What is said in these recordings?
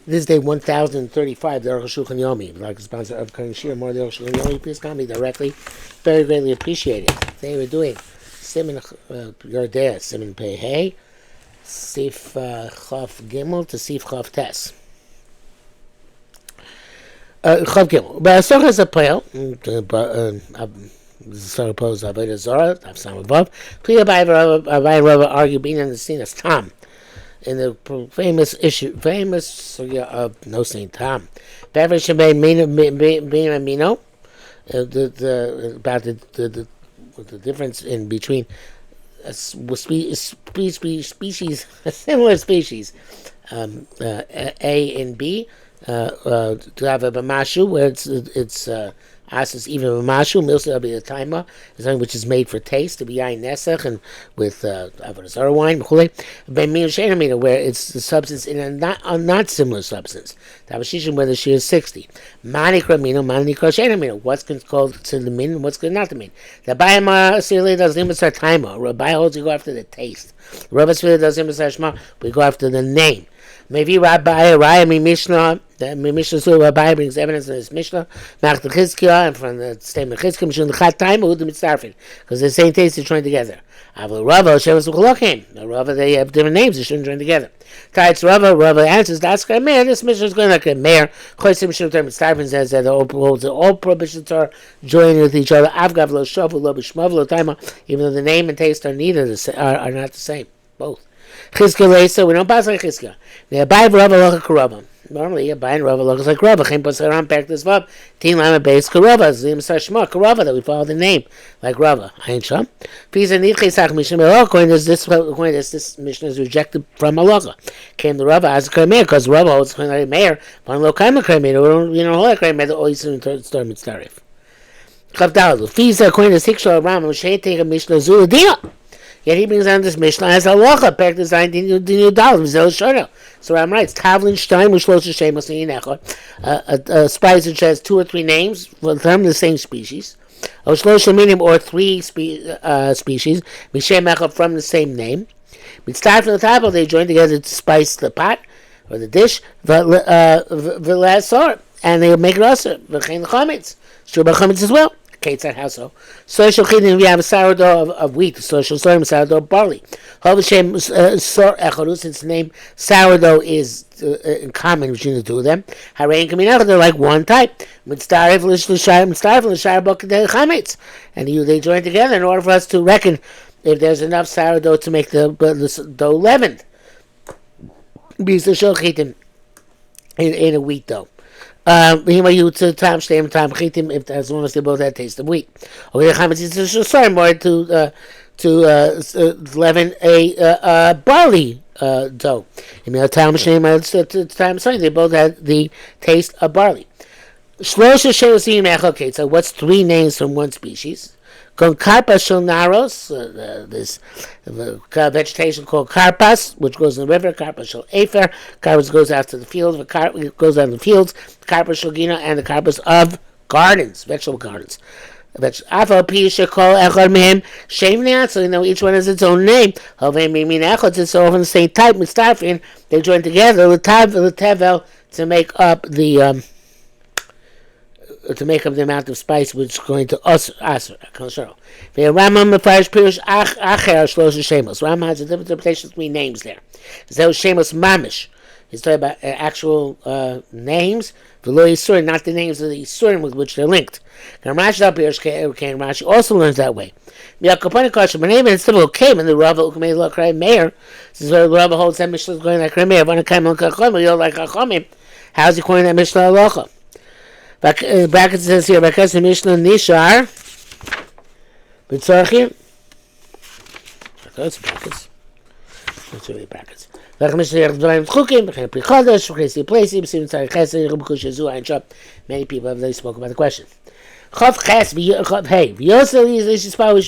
This is day 1035, the Arukh HaShulchan Yomi. Like a sponsor of Karin Shir, more of the Arukh HaShulchan Yomi, please call me directly. Very greatly appreciated. Today we're doing Siman Yordea, Siman Pei Hey, Sif Chav Gimel to Sif Chav Tes. Chav Gimel. But Asok has a pale, suppose Avodah Zarah, I've some above. Please Abai Rava argue being in the scene as Tom. In the famous sugya of no Saint Tom, beverage made Mino, about the difference in between species, a similar species, A and B, to have a Bamashu where it's Asas even Bamashu, Milsa be a timer, something which is made for taste, to be Yain Nesach, and with Avodah Zarah wine, where it's the substance in a not similar substance. Tavashishim, whether she is 60. Manikra Mino, Manikra Shenamino, what's called to the min and what's not to mean. The Bayama Sili does Limasar timer, Rabbi holds you go after the taste. Rabbi Sili does Limasar Shema, we go after the name. Maybe Rabbi Raya Mishnah. The Mishnah Rabbi brings evidence in his Mishnah. Mach the Chizkiah, and from the statement Chizkiah, Mishun the Chat Time, who the Mitzarfin, because the same taste they join together. Avol Rava Shevas Uchlokim. The Rava they have different names. They shouldn't join together. Tights Rava answers. That's a mayor. This Mishnah is going like a mayor. Chosim Mishun Term Mitzarfin says that all prohibitions are joining with each other. Avgav Lo Shavu Lo B'Shmav Lo Taima. Even though the name and taste are are not the same. Both. Chizkiah Leisa, we don't pass like Chizkiah. They buy Rava Locha Karava. Normally, a buying Rava looks like Rava. Chem Pasaram back this up. Teen Lama base Karava. Zim Sashma Karava that we follow the name like Rava. Ain Sham. Pisa Nidchesach Mishnah According to this Mishnah is rejected from Halacha. Came the Rava as a Kramer because Rava holds like Mayor. One Lokama Kramer. We don't hold like Kramer. The Ois and Storm and Starif. Chavdal. Pisa according to Sikshal Ram. Moshe take a Mishnah Zuladina. Yet he brings on this Mishnah as halacha, back to Zayin Dinu Dal, Zel Shorel. So Ram writes, Tavlin Shtaim, Ushlosh Shemos Yinecha, a spice which has 2 or 3 names, from the same species. Ushlosh Minim, or 3 species, Mishem Echa from the same name. Mitzvah from the table, they join together to spice the pot, or the dish, V'lasor, and they make it also, V'chein Chametz, Shubha Chametz as well. Ketzad how so? Social chidim we have a sourdough of wheat. Social sorim sourdough of barley. Hovashem sor echadus. Since the name sourdough is in common between the two of them. Harein kaminach. They're like one type. Mitzdarif l'shar bok chametz. And they join together in order for us to reckon if there's enough sourdough to make the dough leavened. Be social chidim in a wheat dough. If as long as they both had taste of wheat. Okay, chametz is sorry more to leaven a barley dough. They both had the taste of barley. Okay, so what's 3 names from one species? Karpas shel naros, this vegetation called karpas, which grows in the river. Karpas shel efer, karpas goes out to the fields. Goes out in the fields. Karpas shel gina, and the karpas of gardens, vegetable gardens. Afal pi shekol echad mehem shem neat. So each one has its own name. Hovei mimin echad. It's all from the same type. Mitztarfin, they join together. L'tevel to make up the amount of spice which is going to aser. The Rambam Mefarish Pirush Acher Shlosh Shemos. Rambam has a different interpretation of 3 names there. Zeu Shemos Mamish. He's talking about actual names. V'lo Yisurim, not the names of the Yisurim with which they're linked. Rashi also learns that way. My name is still okay when the Rava Ukmei Lokray Meir. Since the Rava holds that Mishnah is going like Meir. Vanakam Lakachom, you're like Chachomim. How's he calling that Mishnah Halacha? Brackets says here, Brackets Mishnah Nishar. B'tzorchim. Brackets. That's really brackets. Many people have already spoken about the question. Which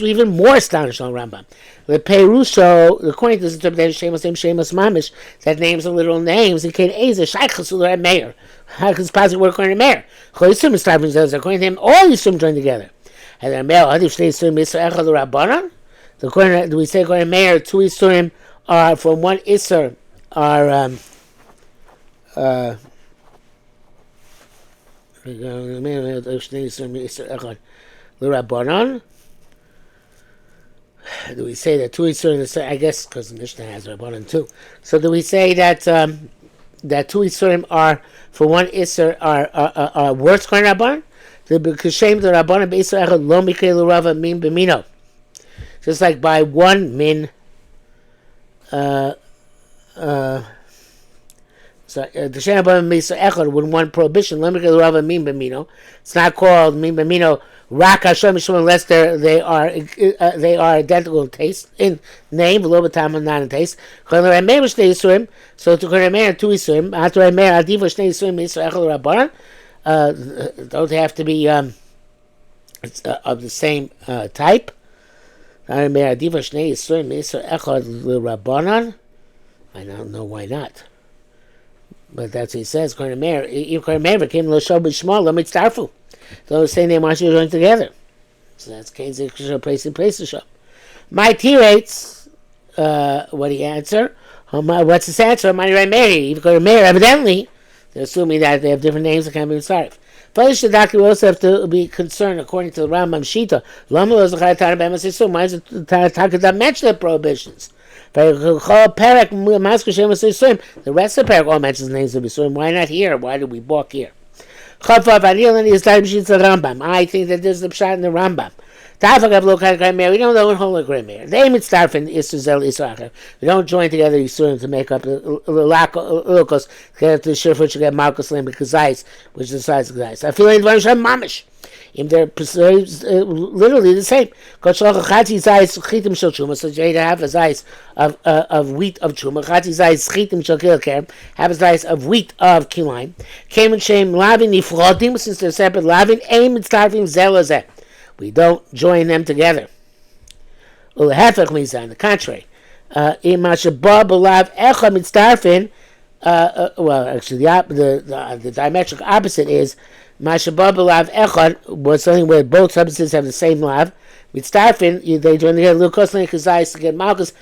is even more astonishing on Rambam. The Perusho, according to this interpretation, Shemos Mamish, that names are literal names. It can Ezer Shaychasul Meir. How can this possibly work according to Meir? According to him, all Yisum join together. And then Meir, do we say according to Meir, 2 Yisurim are from one Isser are L'Rabbanon. Do we say that two Isurim? I guess because the Mishnah has Rabbanon too. So do we say that that two Isurim are for one Isur are worse than Rabbanon? Because shame the Rabbanon b'Isur echad lo mikei l'Rava min b'mino. Just like by one min. So the shame Rabbanon b'Isur echad with one prohibition lo mikei l'Rava min b'mino. It's not called min b'mino. Rak Hashem Mishum, unless they are identical in taste, in name, a little bit time, not in taste. So to Koremer two Isurim, after Remer Adiva Shnei Isurim Isur Echad Rabbanan, don't have to be of the same type. Remer Adiva Shnei Isurim Isur Echad Rabbanan. I don't know why not, but that's what he says. Koremer, if Koremer came to Shal B'Shmal, let me starfu. So the same name wants you to join together. So that's Kane's place in place to show. My T-rates, what do you answer? What's his answer? Money right Mary. If you go to Mary, evidently, they're assuming that they have different names that can't be sorry. First, the doctor will also have to be concerned, according to the Rambam Shita. Why is it Taka mention the prohibitions? The rest of the parak all mentions names of Yisurim. Why not here? Why do we balk here? I think that there's the pshat in the Rambam. We don't know what whole Gremer. They mitzdarfen Israel Israel. We don't join together Yisurim to make up the Lukos. Get the Shirfut to get Malchus Lam Kazais, which is the size of Kazais. I feel like they're mamish. They're literally the same. So you have a size of wheat of truma. Have a size of wheat of kilaim. Came and shame lavin nifrodim, since they're separate lavin. Aim and starving zelazeh. We don't join them together. On the contrary, well, actually, the diametric opposite is Mashabab Lav Echad was something where both substances have the same lav. With starfin, they join together little costly kazais to get malchus.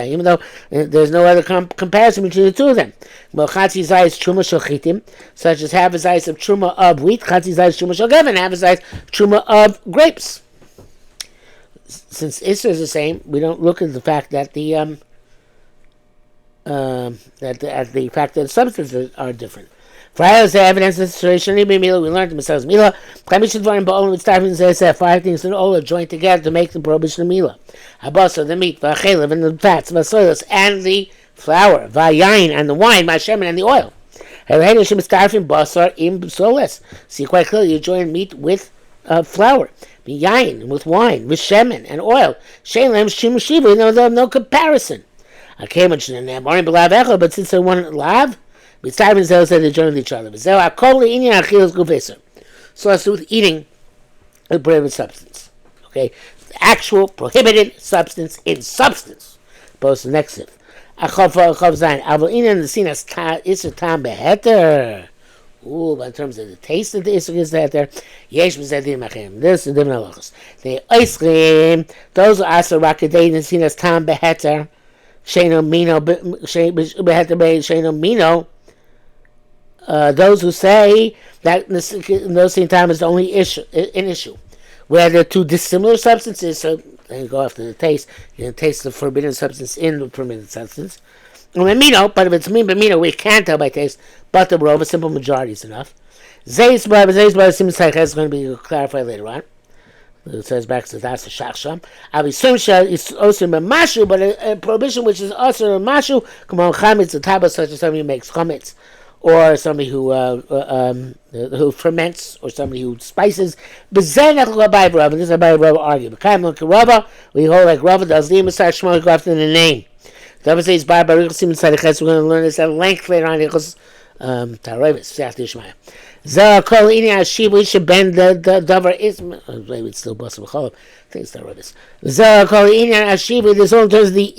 Even though there's no other comparison between the two of them. Well, chatzi zayis truma shalchitim, such as half a zayis of truma of wheat, chatzi zayis truma shalgevin, half a zayis truma of grapes. Since Isra is the same, we don't look at the fact that the fact that the substances are different. For evidence of situation, we learned Mesilas Mila. Five things that all are joined together to make the prohibition of Mila. Habasa, the meat, v'achelev, and the fats, v'soilos, and the flour, v'yayin, and the wine, v'ashemen, and the oil. See quite clearly, you join meat with flour, v'yayin, with wine, with shemen, and oil. Shelem, shimushiva, no comparison. I came and but since they're one lav, they join with each other. So let's do with eating a prohibited substance. Okay? The actual prohibited substance in substance. Opposed to the next sif. Ooh, but in terms of the taste of the isuk is that there, this is the different halachas. The ice cream, those are also rakadein and seen as tam beheter, sheno mino. Those who say that in those same time is the only an issue, where they're two dissimilar substances. So they go after the taste. You can taste the forbidden substance in the permitted substance. But if it's mino, we can't tell by taste. But the rove, a simple majority is enough. Zeis bar is going to be clarified later on. It says back to that's a shachsham. Avisumsha is also a mashu, but a prohibition which is also a mashu. Come on, chametz, a taba such as somebody who makes chametz, or somebody who ferments, or somebody who spices. But then this is about Rava argue. We hold like Rava does. The Messiah Shmuel go after the name. The Rava says by Baruch Sim Tzaddik. We're going to learn this at length later on. Tarovis Seach Yishmael. Zah Kol Ini Ashiv. We should bend the davar is. Maybe it's still Basa B'Cholav. I think it's Tarovis. Zah Kol Ini Ashiv. This all in terms of the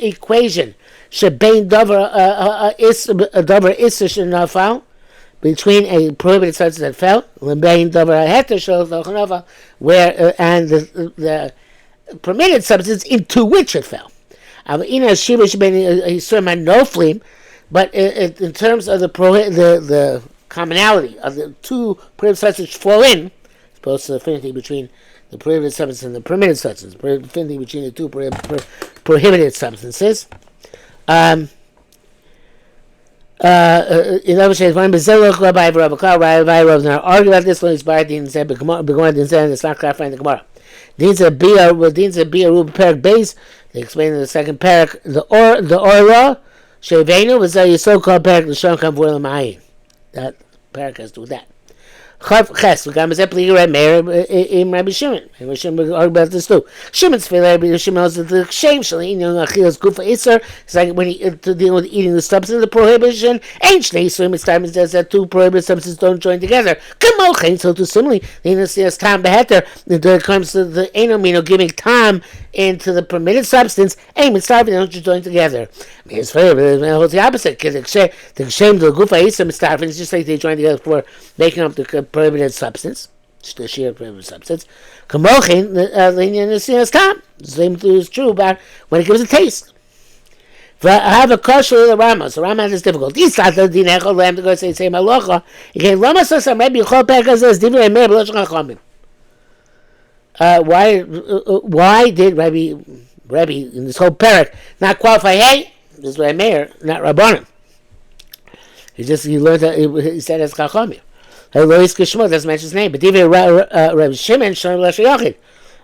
equation. Shebein davar isser shenafal, between a prohibited substance that fell, lebein davar heter shenafal, where and the permitted substance into which it fell. Ina shiva shebein yisurim hanoflim, But in terms of the commonality of the two prohibited substances which fall in, as opposed to the affinity between the prohibited substance and the permitted substance, the affinity between the two prohibited substances. In other words, one Bezilach Rabbi Rabbi Rav now argue about this one. He's by Din said, "Begoin Din said it's not clarifying the Gemara." Din said, "Bia Rub Perak Beis." They explain in the second parak the Orla Shevenu was a so-called parak L'Shon Kavur L'Mayin. That parak has to do with that. Chav Ches, we got Mazepli Meir in Rabbi Shimon. Rabbi Shimon will argue about this too. Shimon's failure, Rabbi Shimon knows that the shame Shalin, Achilas Gufa Isser, it's like when he to deal with eating the substance, the prohibition, ain't Shnei Yisurim, it's time it says that two prohibited substances don't join together. Kamochein, so too similarly, the Inasi has Tam Beheter, when it comes to the Enomino giving time into the permitted substance, ain't Mitzvah, they don't join together. It's fair, but it's the opposite, because the shame to the Gufa Isser, Mitzvah, it's just like they join together for making up the prohibited substance, the sheer prohibited substance. Kamochin, the Indian is time. The same thing is true about when it gives a taste. I have a kosher the Rama, so Rama has this difficulty. He's not the dinechol lamb to go say malocha. Again, Rama says some maybe chol pekas as divrei meir b'loshon chachamim. Why did Rabbi in this whole parak not qualify? Hey, this is Rabbi Meir, not Rabbanim. He learned that he said as chachamim. Lois Kishmo doesn't mention his name, but even Rabbi Shimon Shon L'Shayachid.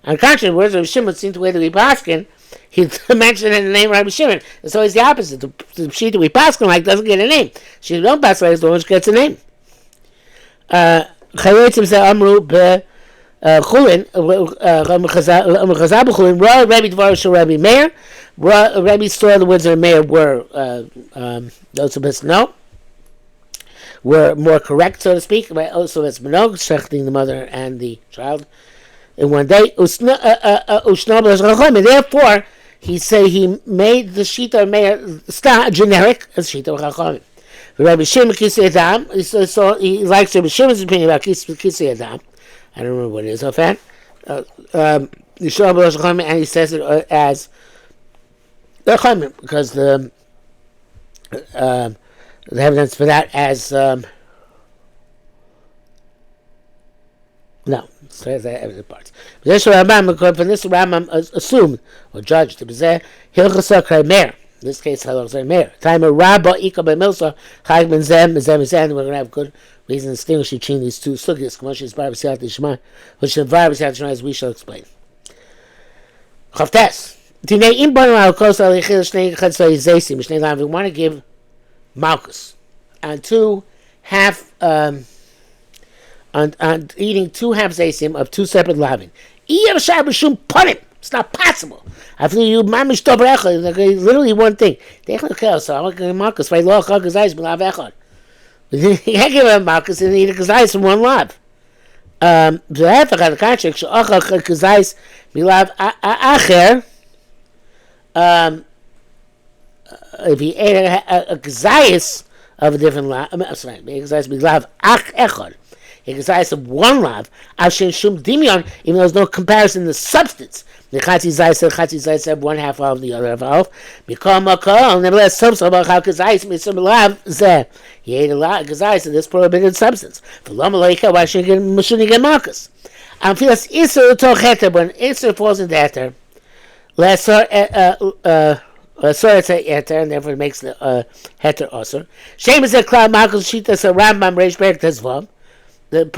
On the contrary, words Rabbi Shimon seem to way that we paskin, he mentioned in the name Rabbi Shimon. It's always the opposite. The sheet that we paskin like doesn't get a name. She don't pass like is the one which gets a name. Chayotzim say Amru be Chulin Chazal b'Chulin. Rabbi Dvar Shel Rabbi Meir. Rabbi saw the words of Meir were those who best know. Were more correct, so to speak. But also, it's Monog, shechting the mother and the child in one day. Therefore, he made the Shita Meir generic as Shita Chachamim. Rabbi Shimon Kisei Adam, he likes Rabbi Shimon's opinion about Kisei Adam. I don't remember what it is offhand. And he says it as Chachamim because the evidence for that as no, says that evidence parts. But this Rambam assumed or judged to be Hilchasa Kramer. In this case, Hilchasa Kramer. Time of Rabba Ika B'Milsa Chag Ben Zem Zem Zem. We're going to have good reason to distinguish between these two sugyas. Commercial is Bar B'Siyat Yishma, which the Bar B'Siyat Yishma, as we shall explain. Chavtes. Tinei Im Bon Al Kos Al Yichil Shnei Chatzai Zeisim Shnei Lav. We want to give Malchus on two half on eating two half zaysim of two separate lavin. It's not possible. After you mamish literally one thing. So I want to give Malchus. You can't give him Malchus and eat a kazayis from one lav. On the contrary, if he ate a kazayis of a different lav, a kazayis lav ach echad, a kazayis of one lav, avshen shum dimion, even though there's no comparison in the substance. The chatzi zayis have one half of the other half. Mikol makol, nevertheless, some about how kazayis misum lav zeh. He ate a lot of kazayis of this prohibited substance. For lomaloika, why shouldn't he get malchus? And feels iser toch heter, when iser falls into heter, lesser so it's a heter, and therefore it makes the heter osir. Shame is a cloud malchus shitas a Rambam reish berek tezvav. Then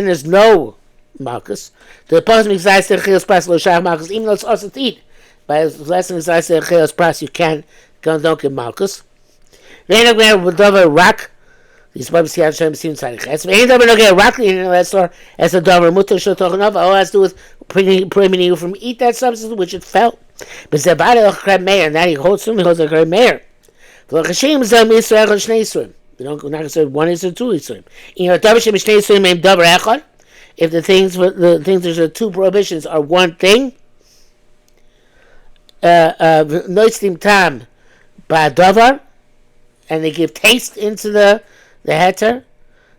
there's no malchus. The person makes zayis terchios pras lo shach malchus, even though it's osir to eat. By less than zayis terchios pras, you don't get malchus. Ve'en agmer b'dover rak. These probably see how Hashem seems like it. Ve'en dover no get rak as a dover mutter shel tochanov. All it has to do with prohibiting you from eat that substance which it fell. But Zabad Meir, now he holds like a mayor. The Chashim Zem Israel Shnei Yisurim. We don't not consider one Yisurim, two Yisurim. If the things there's two prohibitions are one thing, Noitzim Tam Ba'davar, and they give taste into the heter.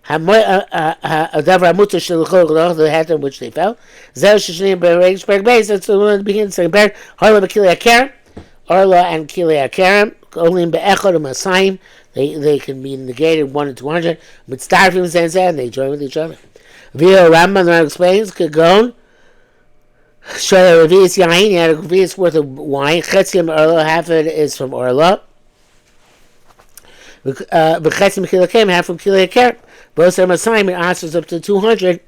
The heter in which they fell. That's the one that begins saying Orla and Kili Akarim. Olim be'echad u'masayim. They can be negated 1 and 200. Mitzdarfim zenzen, and they join with each other. Via Rambam, the Rambam explains, Kagon, Shoya Revi'is Yain, he had a Revi'is worth of wine. Chetzim Orla, half of it is from Orla. V'chetzim Kilakem, half from Kilaker. Both are Masayim, it answers up to 200.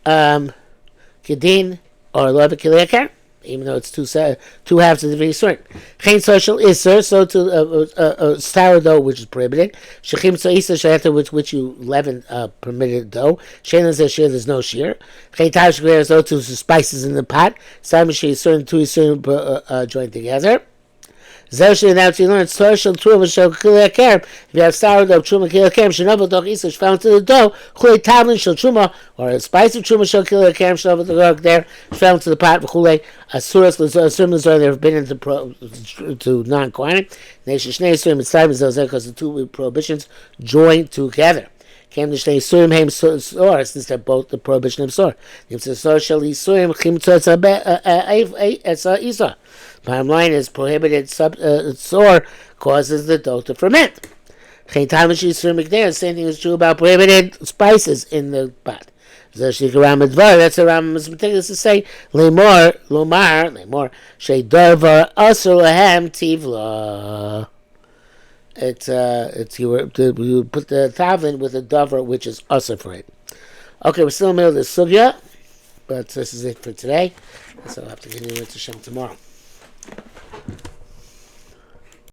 Kedin Orla Kilaker. Even though it's two halves of the Yisurim. Chain social iser, so to sourdough, which is prohibited. Shechim so iser shayata, which you leaven permitted dough. Shein shear, there's no shear. Chain tav shekler, so to spices in the pot. Simon sheyisurim, two yisurim joined together. Zershli, now to learn social truma shel kili hakerem. If you have sourdough truma kili hakerem, shenovel doch iser found to the dough. Chulei tavlin shel truma, or a spice of truma shel kili hakerem, shenovel doch there found to the pot. Chulei asuras l'asurim l'zor, they've been into to non-quantity. Nation shnei asurim mitzvah mitzvah, because the two prohibitions join together. Came the shnei asurim heim sor, since they're both the prohibition of sor. If the sor shel asurim chimtzot isa. Bottom line is prohibited sore causes the dough to ferment. Same thing is true about prohibited spices in the pot. That's the Rambam is meticulous to say lemor shei davar asur lahem tivla. It's you put the tavlin with a davar which is asur for it. Okay, we're still in the middle of the sugya, but this is it for today. So I'll have to continue with Hashem tomorrow.